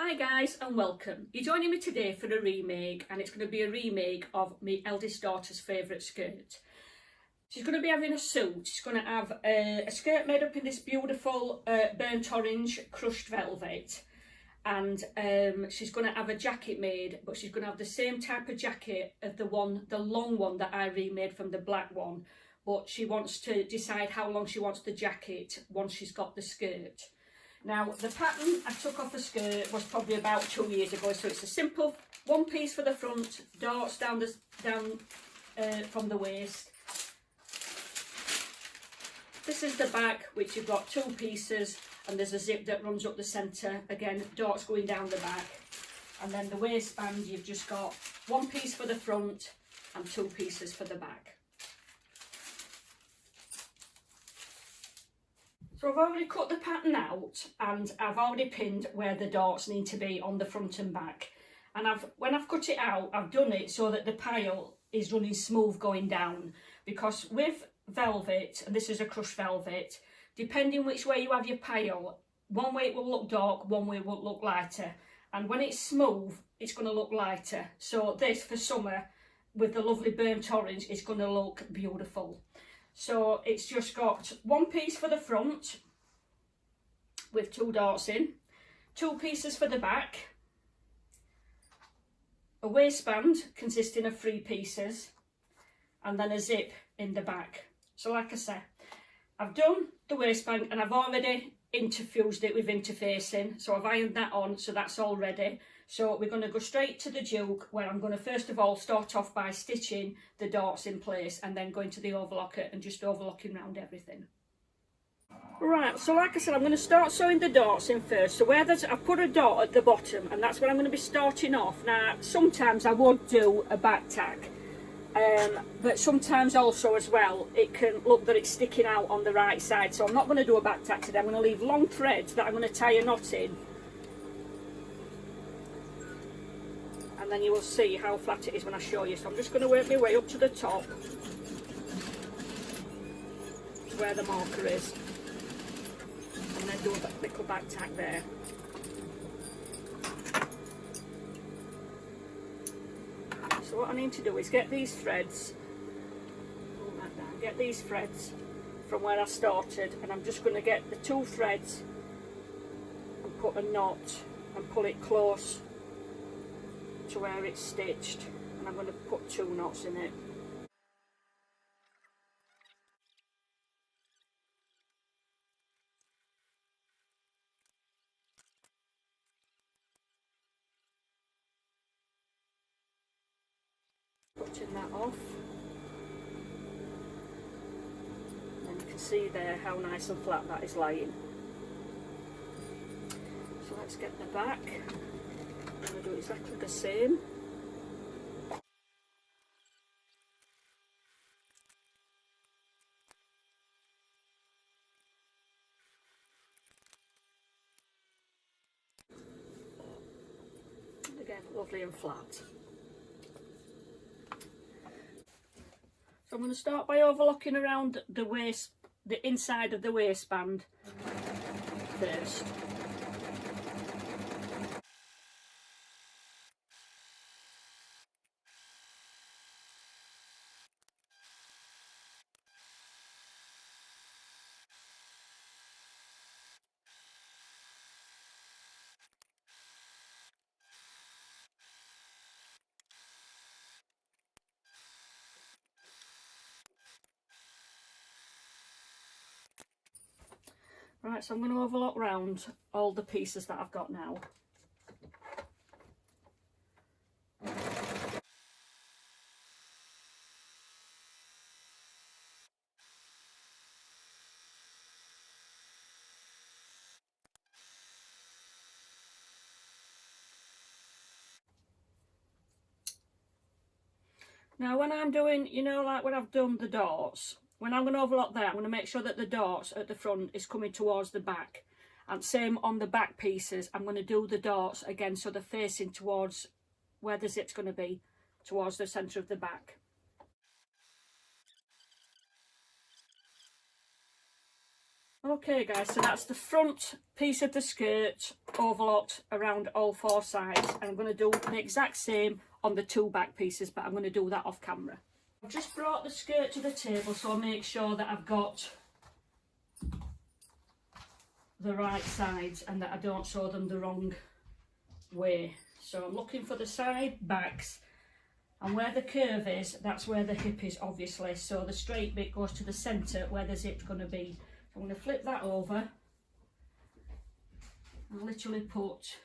Hi guys and welcome. You're joining me today for a remake, and it's going to be a remake of my eldest daughter's favourite skirt. She's going to be having a suit. She's going to have a skirt made up in this beautiful burnt orange crushed velvet, and she's going to have a jacket made, but she's going to have the same type of jacket of the long one that I remade from the black one, but she wants to decide how long she wants the jacket once she's got the skirt. Now, the pattern I took off the skirt was probably about 2 years ago, so it's a simple one piece for the front, darts down from the waist. This is the back, which you've got two pieces, and there's a zip that runs up the centre. Again, darts going down the back. And then the waistband, you've just got one piece for the front and two pieces for the back. So I've already cut the pattern out, and I've already pinned where the darts need to be on the front and back. And when I've cut it out, I've done it so that the pile is running smooth going down. Because with velvet, and this is a crushed velvet, depending which way you have your pile, one way it will look dark, one way it will look lighter. And when it's smooth, it's going to look lighter. So this, for summer, with the lovely burnt orange, is going to look beautiful. So it's just got one piece for the front with two darts in, two pieces for the back, a waistband consisting of 3 pieces, and then a zip in the back. So like I said, I've done the waistband and I've already interfused it with interfacing. So I've ironed that on, so that's all ready. So we're going to go straight to the Duke, where I'm going to first of all start off by stitching the darts in place and then going to the overlocker and just overlocking around everything. Right, so like I said, I'm going to start sewing the darts in first. So where I put a dot at the bottom, and that's where I'm going to be starting off. Now, sometimes I would do a back tack, but sometimes also as well, it can look that it's sticking out on the right side. So I'm not going to do a back tack today. I'm going to leave long threads that I'm going to tie a knot in. And then you will see how flat it is when I show you. So I'm just going to work my way up to the top, where the marker is, and then do a little back tack there. So what I need to do is get these threads, pull that down, get these threads from where I started, and I'm just going to get the 2 threads and put a knot and pull it close to where it's stitched, and I'm going to put 2 knots in it. Putting that off, and you can see there how nice and flat that is lying. So let's get the back. I'm going to do exactly the same. And again, lovely and flat. So I'm going to start by overlocking around the inside of the waistband first. Right, so I'm going to overlock round all the pieces that I've got now. Now when I'm doing, you know, like when I've done the darts, when I'm going to overlock there, I'm going to make sure that the darts at the front is coming towards the back. And same on the back pieces, I'm going to do the darts again so they're facing towards where the zip's going to be, towards the centre of the back. Okay guys, so that's the front piece of the skirt overlocked around all 4 sides, and I'm going to do the exact same on the 2 back pieces, but I'm going to do that off camera. I've just brought the skirt to the table so I make sure that I've got the right sides and that I don't sew them the wrong way. So I'm looking for the side backs, and where the curve is, that's where the hip is obviously, so the straight bit goes to the centre where the zip's going to be. I'm going to flip that over and literally put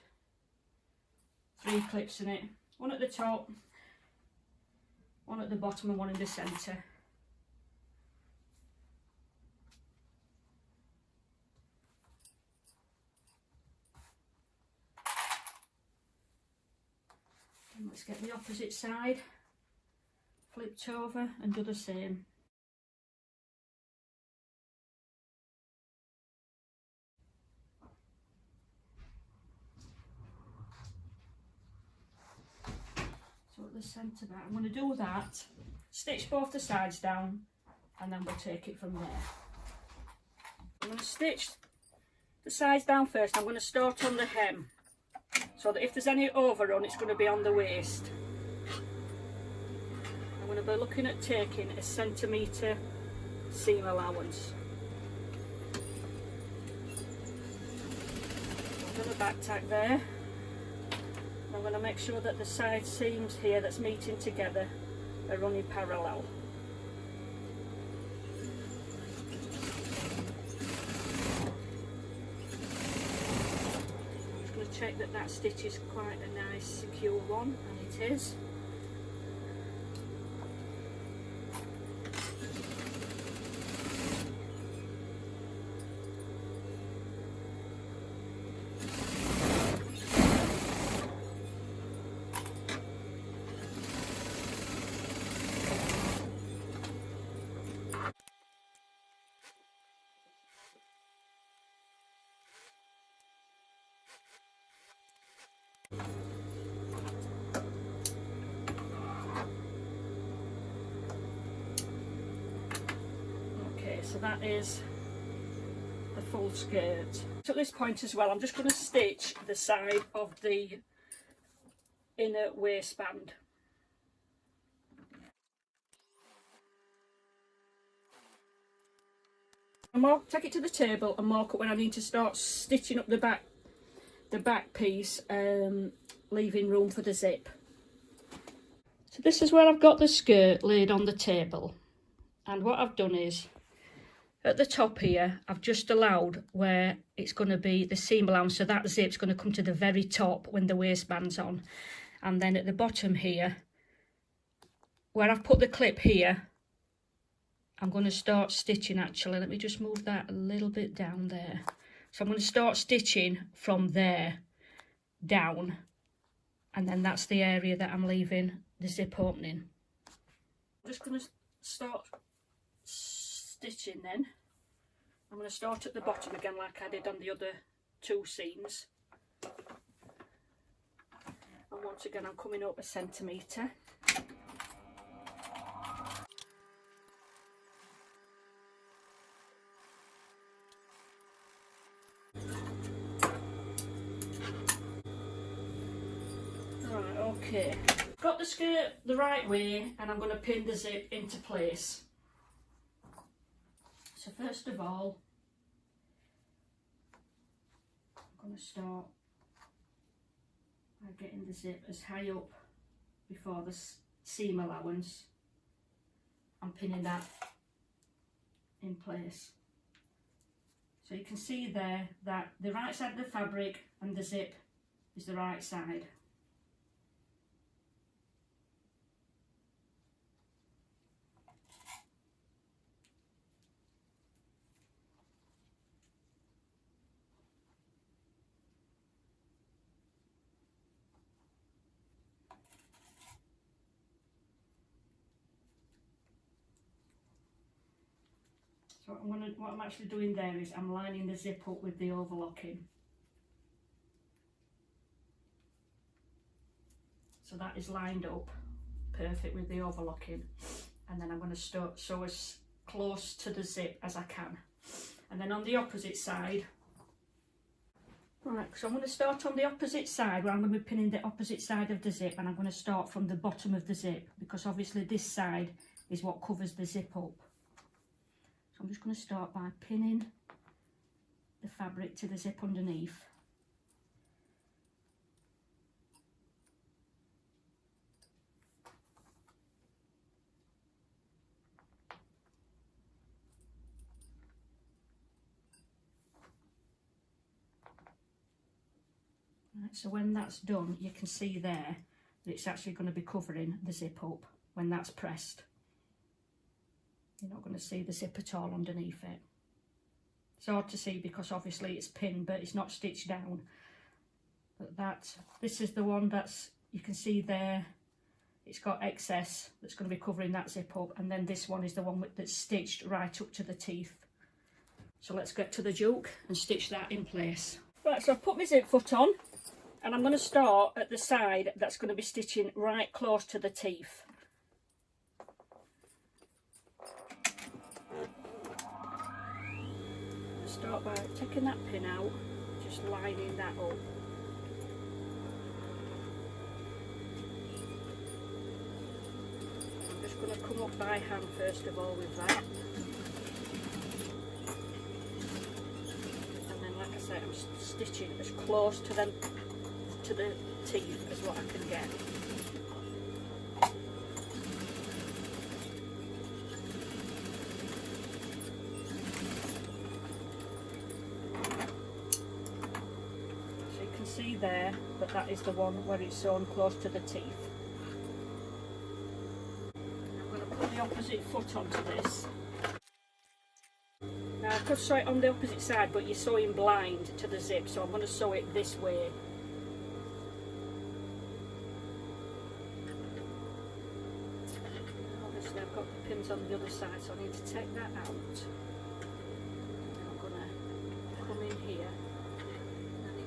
3 clips in it, one at the top, one at the bottom and one in the centre. And let's get the opposite side flipped over and do the same. So at the centre back, I'm going to do that, stitch both the sides down, and then we'll take it from there. I'm going to stitch the sides down first. I'm going to start on the hem, so that if there's any overrun, it's going to be on the waist. I'm going to be looking at taking a centimetre seam allowance. I've done a back tack there. I'm going to make sure that the side seams here that's meeting together are running parallel. I'm just going to check that that stitch is quite a nice secure one, and it is. So that is the full skirt. So at this point as well, I'm just going to stitch the side of the inner waistband. Take it to the table and mark up when I need to start stitching up the back piece, leaving room for the zip. So this is where I've got the skirt laid on the table, and what I've done is, at the top here, I've just allowed where it's going to be the seam allowance, so that zip's going to come to the very top when the waistband's on. And then at the bottom here, where I've put the clip here, I'm going to start stitching actually. Let me just move that a little bit down there. So I'm going to start stitching from there down, and then that's the area that I'm leaving the zip opening. I'm just going to start stitching then. I'm going to start at the bottom again like I did on the other 2 seams, and once again I'm coming up a centimetre. Right, okay, got the skirt the right way, and I'm going to pin the zip into place. So first of all, I'm going to start by getting the zip as high up before the seam allowance and pinning that in place. So you can see there that the right side of the fabric and the zip is the right side. So what I'm actually doing there is I'm lining the zip up with the overlocking. So that is lined up perfect with the overlocking, and then I'm going to sew as close to the zip as I can. And then on the opposite side, right, so I'm going to start on the opposite side where I'm going to be pinning the opposite side of the zip, and I'm going to start from the bottom of the zip because obviously this side is what covers the zip up. So I'm just going to start by pinning the fabric to the zip underneath. Right, so when that's done, you can see there that it's actually going to be covering the zip up when that's pressed. You're not going to see the zip at all underneath it. It's hard to see because obviously it's pinned but it's not stitched down. But this is the one that's, you can see there, it's got excess that's going to be covering that zip up, and then this one is the one that's stitched right up to the teeth. So let's get to the joke and stitch that in place. Right, so I've put my zip foot on, and I'm going to start at the side that's going to be stitching right close to the teeth. Start by taking that pin out, just lining that up. I'm just going to come up by hand first of all with that. And then, like I said, I'm stitching as close to the teeth as what I can get. See there, but that is the one where it's sewn close to the teeth. I'm going to put the opposite foot onto this. Now I could sew it on the opposite side, but you're sewing blind to the zip, so I'm going to sew it this way. Obviously I've got the pins on the other side, so I need to take that out. And I'm going to come in here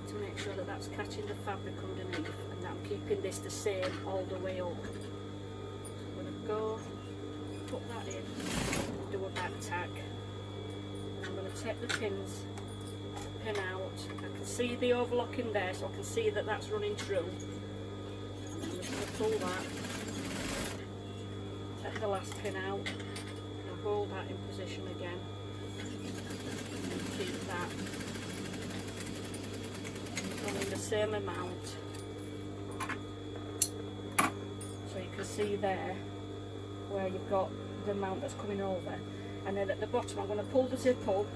to make sure that that's catching the fabric underneath, and that I'm keeping this the same all the way up. So I'm going to go, put that in, do a back tack. I'm going to take the pin out. I can see the overlocking there, so I can see that that's running through. I'm just going to pull that, take the last pin out, and hold that in position again, and keep that in the same amount, so you can see there where you've got the amount that's coming over, and then at the bottom I'm going to pull the zip up,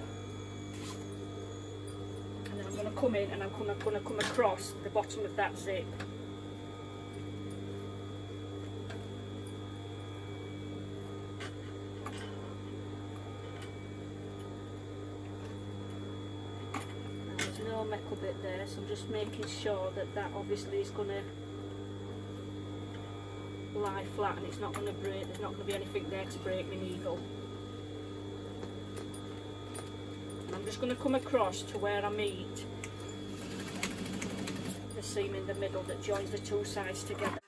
and then I'm going to come in and I'm going to come across the bottom of that zip. Metal bit there, so I'm just making sure that that obviously is going to lie flat and it's not going to break. There's not going to be anything there to break my needle. And I'm just going to come across to where I meet the seam in the middle that joins the two sides together.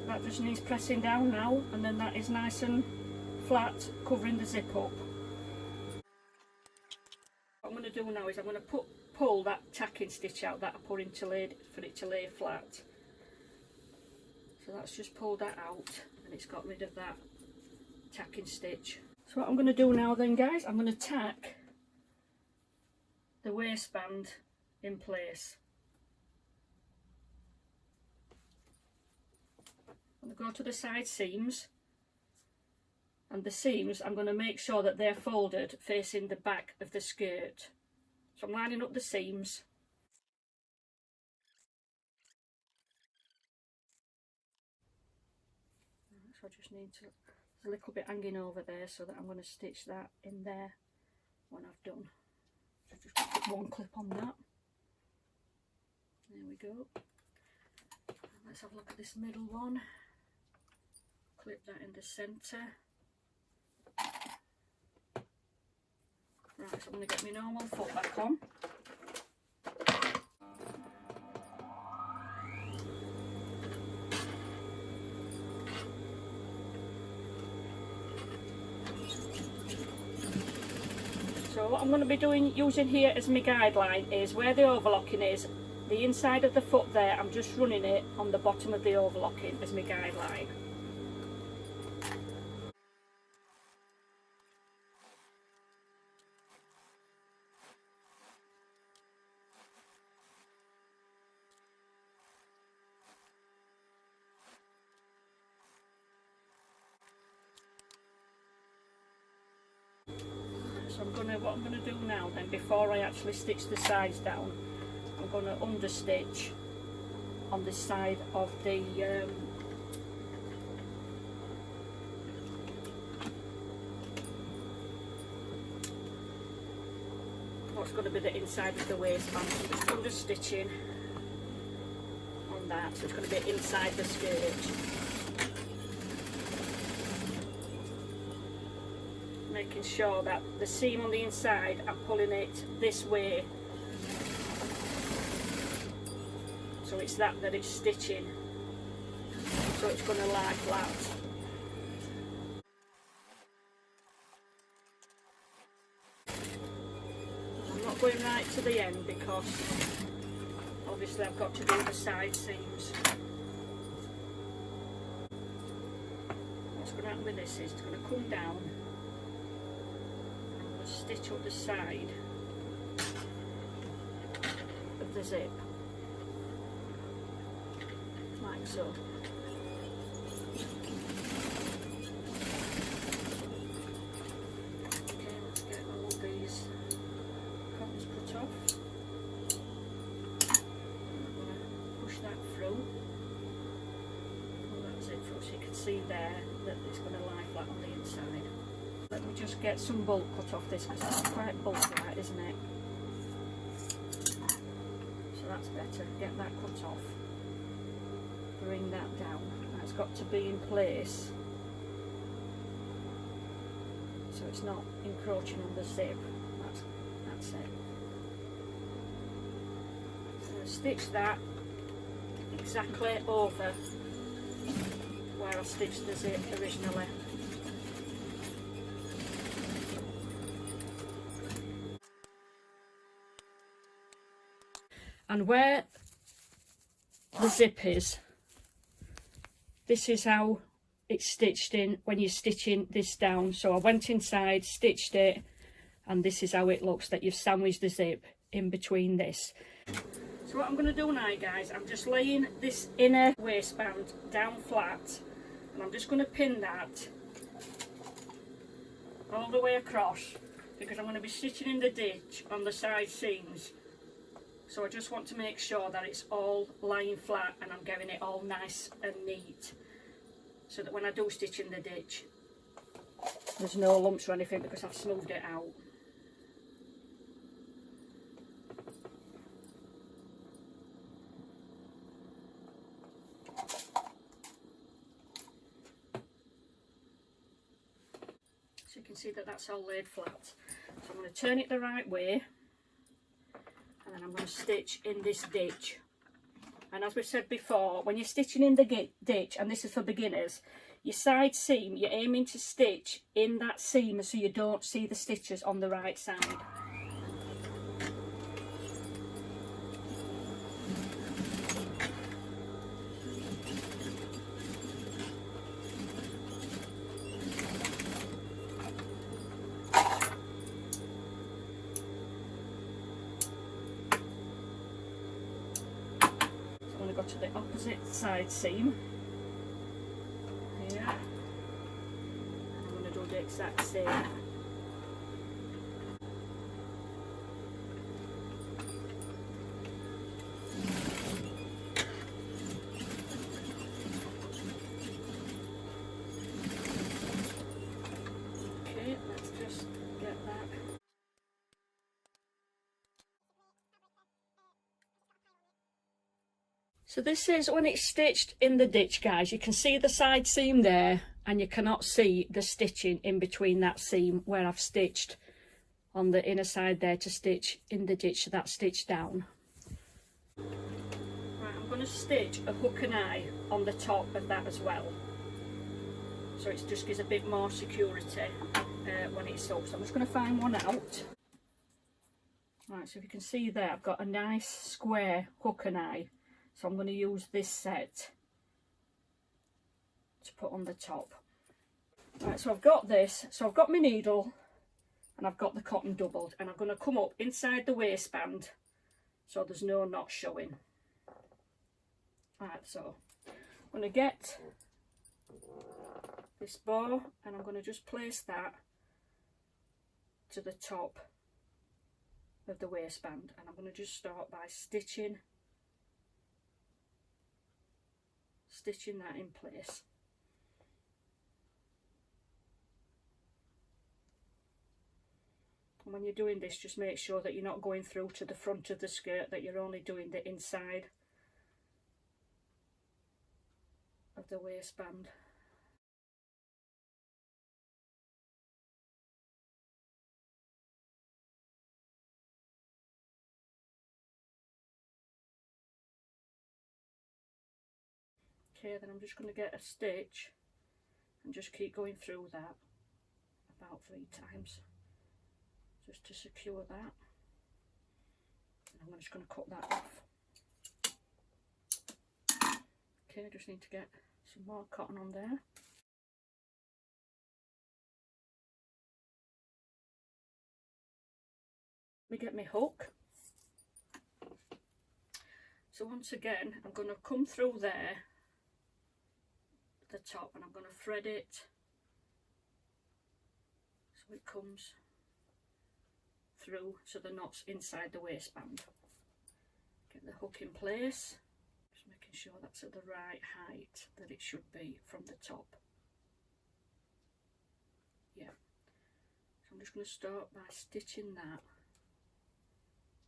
That just needs pressing down now, and then that is nice and flat, covering the zip up. What I'm going to do now is I'm going to pull that tacking stitch out that I put in for it to lay flat. So that's just pulled that out, and it's got rid of that tacking stitch. So what I'm going to do now then, guys, I'm going to tack the waistband in place. I'm going to go to the side seams, and the seams I'm going to make sure that they're folded facing the back of the skirt. So I'm lining up the seams. So I just need to, there's a little bit hanging over there, so that I'm going to stitch that in there when I've done. So just put one clip on that. There we go. Let's have a look at this middle one. Clip that in the centre. Right, so I'm going to get my normal foot back on. what I'm going to be doing, using here as my guideline, is where the overlocking is, the inside of the foot there, I'm just running it on the bottom of the overlocking as my guideline. So what I'm going to do now then, before I actually stitch the sides down, I'm going to understitch on this side of the what's going to be the inside of the waistband. So I'm just understitching on that, so it's going to be inside the skirt. Making sure that the seam on the inside, I'm pulling it this way, so it's that it's stitching, so it's going to lie flat. I'm not going right to the end because obviously I've got to do the side seams. What's going to happen with this is it's going to come down, stitch up the side of the zip like so. Okay, let's get all of these cottons cut off. I'm going to push that through, pull that zip through so you can see there that it's going to lie flat on the inside. Let me just get some bulk cut off this because it's quite bulky, that, isn't it? So that's better. Get that cut off. Bring that down. That's got to be in place so it's not encroaching on the zip. That's it. So stitch that exactly over where I stitched the zip originally. And where the zip is, this is how it's stitched in when you're stitching this down. So I went inside, stitched it, and this is how it looks, that you've sandwiched the zip in between this. So what I'm going to do now, guys, I'm just laying this inner waistband down flat, and I'm just going to pin that all the way across because I'm going to be stitching in the ditch on the side seams. So I just want to make sure that it's all lying flat and I'm getting it all nice and neat, so that when I do stitch in the ditch there's no lumps or anything because I've smoothed it out. So you can see that that's all laid flat. So I'm going to turn it the right way, and then I'm going to stitch in this ditch. And as we said before, when you're stitching in the ditch, and this is for beginners, your side seam, you're aiming to stitch in that seam so you don't see the stitches on the right side. Go to the opposite side seam here, and I'm going to do the exact same. Okay, let's just get that. So this is when it's stitched in the ditch, guys. You can see the side seam there, and you cannot see the stitching in between that seam where I've stitched on the inner side there to stitch in the ditch, so that's stitched down. Right, I'm going to stitch a hook and eye on the top of that as well, so it just gives a bit more security when it's up. So I'm just going to find one out. Right, so if you can see there, I've got a nice square hook and eye. So I'm going to use this set to put on the top. Right, so I've got this. So I've got my needle and I've got the cotton doubled, and I'm going to come up inside the waistband so there's no knot showing. Right, so I'm going to get this bow and I'm going to just place that to the top of the waistband, and I'm going to just start by stitching that in place. And when you're doing this, just make sure that you're not going through to the front of the skirt, that you're only doing the inside of the waistband. Okay, then I'm just going to get a stitch and just keep going through that about 3 times just to secure that. And I'm just going to cut that off. Okay, I just need to get some more cotton on there. Let me get my hook. So once again, I'm going to come through there, the top, and I'm going to thread it so it comes through so the knot's inside the waistband. Get the hook in place, just making sure that's at the right height that it should be from the top. Yeah, so I'm just going to start by stitching that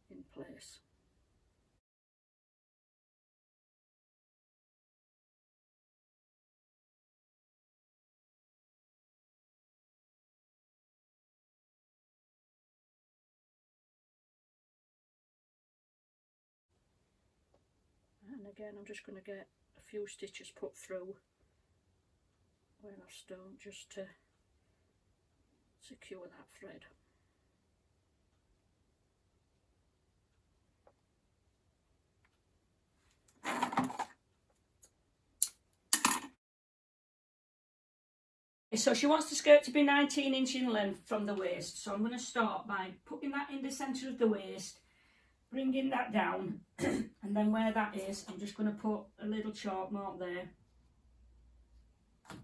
in place. And again, I'm just going to get a few stitches put through where I've stone just to secure that thread. So she wants the skirt to be 19 inches in length from the waist. So I'm going to start by putting that in the centre of the waist, bringing that down, and then where that is, I'm just going to put a little chalk mark there. And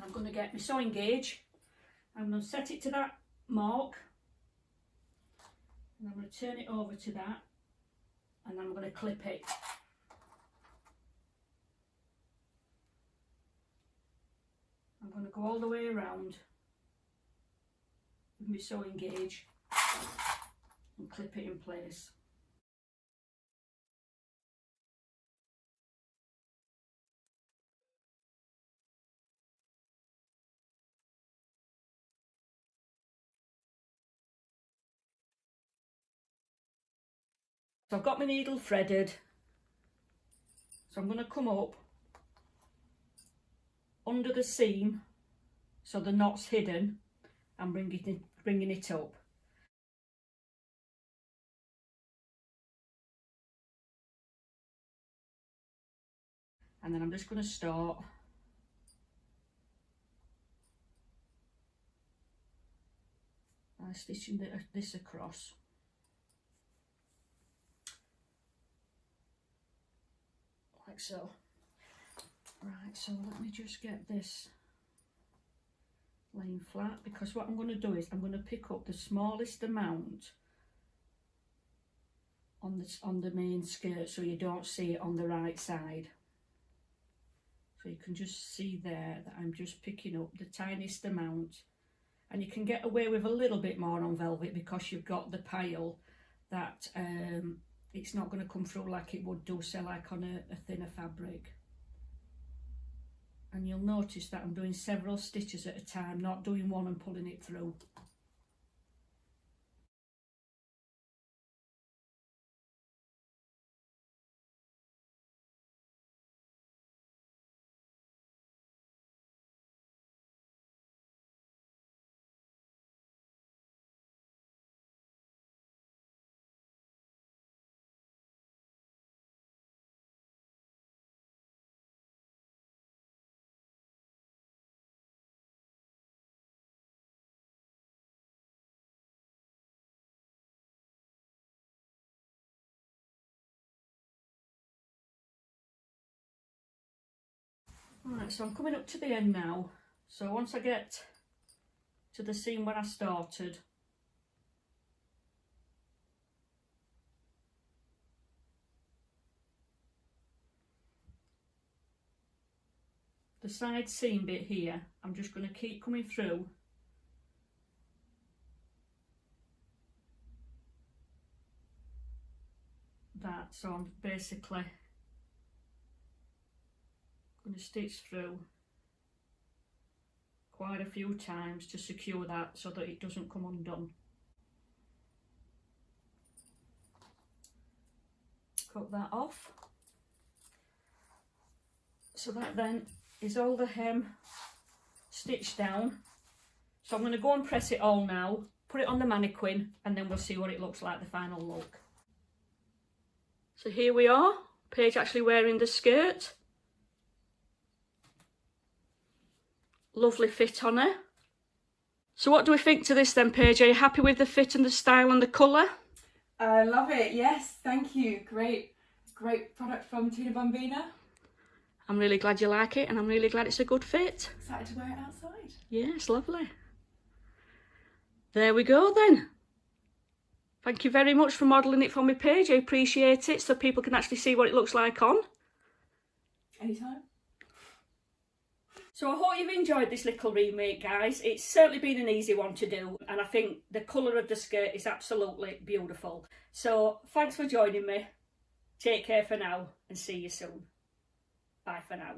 I'm going to get my sewing gauge. I'm going to set it to that mark, and I'm going to turn it over to that, and then I'm going to clip it. I'm going to go all the way around with my sewing gauge and clip it in place. So I've got my needle threaded, so I'm going to come up under the seam so the knot's hidden and bringing it up. And then I'm just going to start by stitching this across. Like so. Right, so let me just get this laying flat, because what I'm going to do is I'm going to pick up the smallest amount on the main skirt so you don't see it on the right side. So you can just see there that I'm just picking up the tiniest amount, and you can get away with a little bit more on velvet because you've got the pile that it's not going to come through like it would do, say, like on a thinner fabric. And you'll notice that I'm doing several stitches at a time, not doing one and pulling it through. Right, so I'm coming up to the end now. So once I get to the seam where I started, the side seam bit here, I'm just going to keep coming through that. So I'm basically going to stitch through quite a few times to secure that so that it doesn't come undone. Cut that off. So that then is all the hem stitched down. So I'm going to go and press it all now, put it on the mannequin, and then we'll see what it looks like, the final look. So here we are, Paige actually wearing the skirt. Lovely fit on her. So what do we think to this then, Paige? Are you happy with the fit and the style and the colour? I love it, yes, thank you. Great product from Tina Bambina. I'm really glad you like it, and I'm really glad it's a good fit. Excited to wear it outside. Yes, lovely. There we go then. Thank you very much for modelling it for me, Paige. I appreciate it, so people can actually see what it looks like on. Anytime. So I hope you've enjoyed this little remake, guys. It's certainly been an easy one to do, and I think the colour of the skirt is absolutely beautiful. So thanks for joining me. Take care for now, and see you soon. Bye for now.